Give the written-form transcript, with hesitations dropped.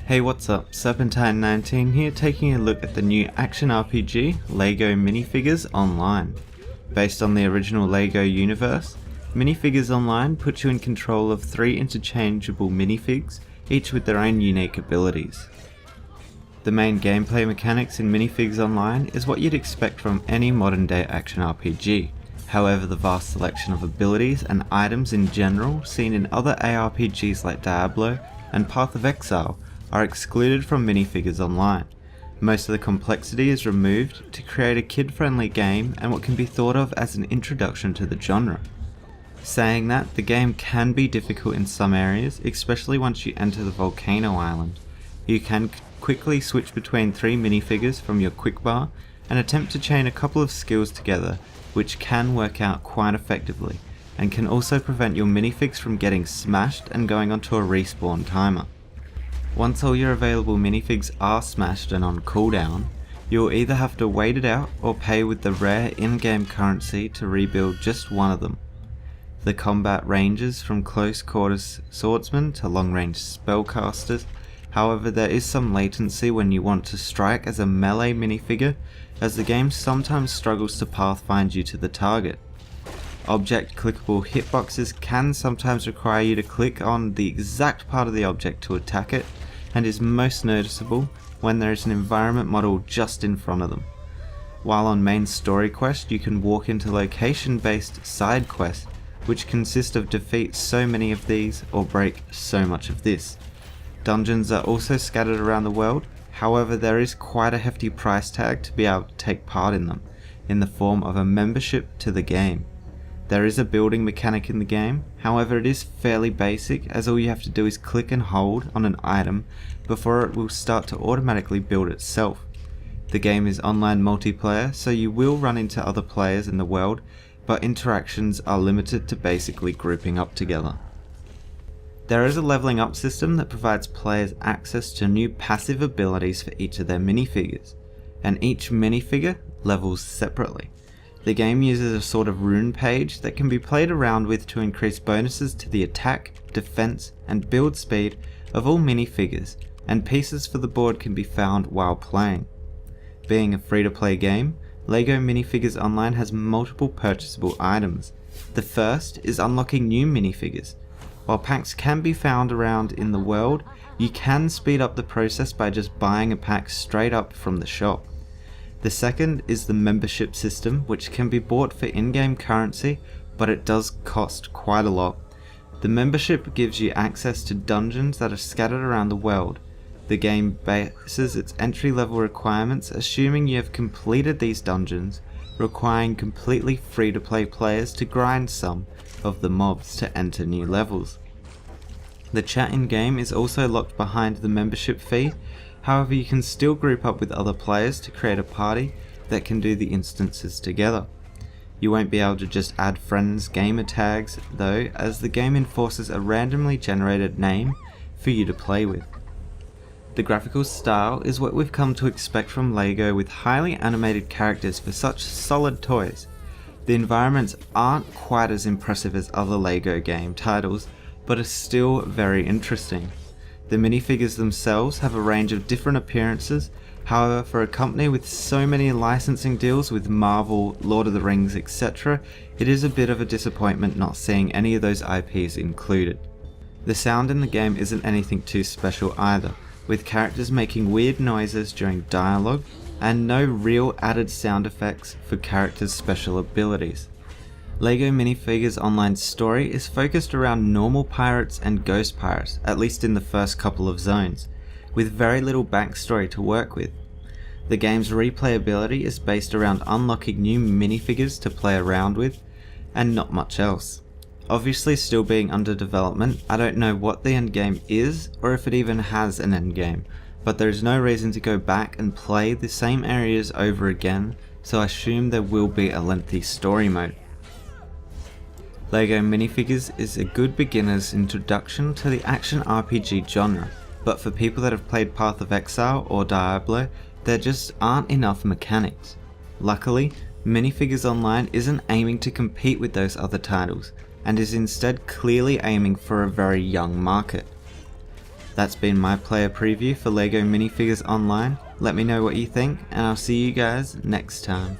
Hey, what's up? Serpentine19 here, taking a look at the new action RPG, LEGO Minifigures Online. Based on the original LEGO universe, Minifigures Online puts you in control of 3 interchangeable minifigs, each with their own unique abilities. The main gameplay mechanics in Minifigs Online is what you'd expect from any modern day action RPG. However, the vast selection of abilities and items in general seen in other ARPGs like Diablo and Path of Exile are excluded from Minifigures Online. Most of the complexity is removed to create a kid-friendly game and what can be thought of as an introduction to the genre. Saying that, the game can be difficult in some areas, especially once you enter the volcano island. You can quickly switch between 3 minifigures from your quick bar and attempt to chain a couple of skills together, which can work out quite effectively, and can also prevent your minifigs from getting smashed and going onto a respawn timer. Once all your available minifigs are smashed and on cooldown, you'll either have to wait it out or pay with the rare in-game currency to rebuild just one of them. The combat ranges from close quarters swordsmen to long-range spellcasters. However, there is some latency when you want to strike as a melee minifigure, as the game sometimes struggles to pathfind you to the target. Object clickable hitboxes can sometimes require you to click on the exact part of the object to attack it, and is most noticeable when there is an environment model just in front of them. While on main story quest, you can walk into location based side quests, which consist of defeat so many of these or break so much of this. Dungeons are also scattered around the world, however there is quite a hefty price tag to be able to take part in them, in the form of a membership to the game. There is a building mechanic in the game, however it is fairly basic, as all you have to do is click and hold on an item before it will start to automatically build itself. The game is online multiplayer, so you will run into other players in the world, but interactions are limited to basically grouping up together. There is a leveling up system that provides players access to new passive abilities for each of their minifigures, and each minifigure levels separately. The game uses a sort of rune page that can be played around with to increase bonuses to the attack, defense, and build speed of all minifigures, and pieces for the board can be found while playing. Being a free-to-play game, LEGO Minifigures Online has multiple purchasable items. The first is unlocking new minifigures. While packs can be found around in the world, you can speed up the process by just buying a pack straight up from the shop. The second is the membership system, which can be bought for in-game currency, but it does cost quite a lot. The membership gives you access to dungeons that are scattered around the world. The game bases its entry-level requirements assuming you have completed these dungeons, requiring completely free-to-play players to grind some of the mobs to enter new levels. The chat in-game is also locked behind the membership fee. However, you can still group up with other players to create a party that can do the instances together. You won't be able to just add friends' gamer tags though, as the game enforces a randomly generated name for you to play with. The graphical style is what we've come to expect from LEGO, with highly animated characters for such solid toys. The environments aren't quite as impressive as other LEGO game titles, but are still very interesting. The minifigures themselves have a range of different appearances. However, for a company with so many licensing deals with Marvel, Lord of the Rings, etc., it is a bit of a disappointment not seeing any of those IPs included. The sound in the game isn't anything too special either, with characters making weird noises during dialogue, and no real added sound effects for characters' special abilities. LEGO Minifigures Online's story is focused around normal pirates and ghost pirates, at least in the first couple of zones, with very little backstory to work with. The game's replayability is based around unlocking new minifigures to play around with, and not much else. Obviously still being under development, I don't know what the endgame is, or if it even has an endgame, but there is no reason to go back and play the same areas over again, so I assume there will be a lengthy story mode. LEGO Minifigures is a good beginner's introduction to the action RPG genre, but for people that have played Path of Exile or Diablo, there just aren't enough mechanics. Luckily, Minifigures Online isn't aiming to compete with those other titles, and is instead clearly aiming for a very young market. That's been my player preview for LEGO Minifigures Online. Let me know what you think, and I'll see you guys next time.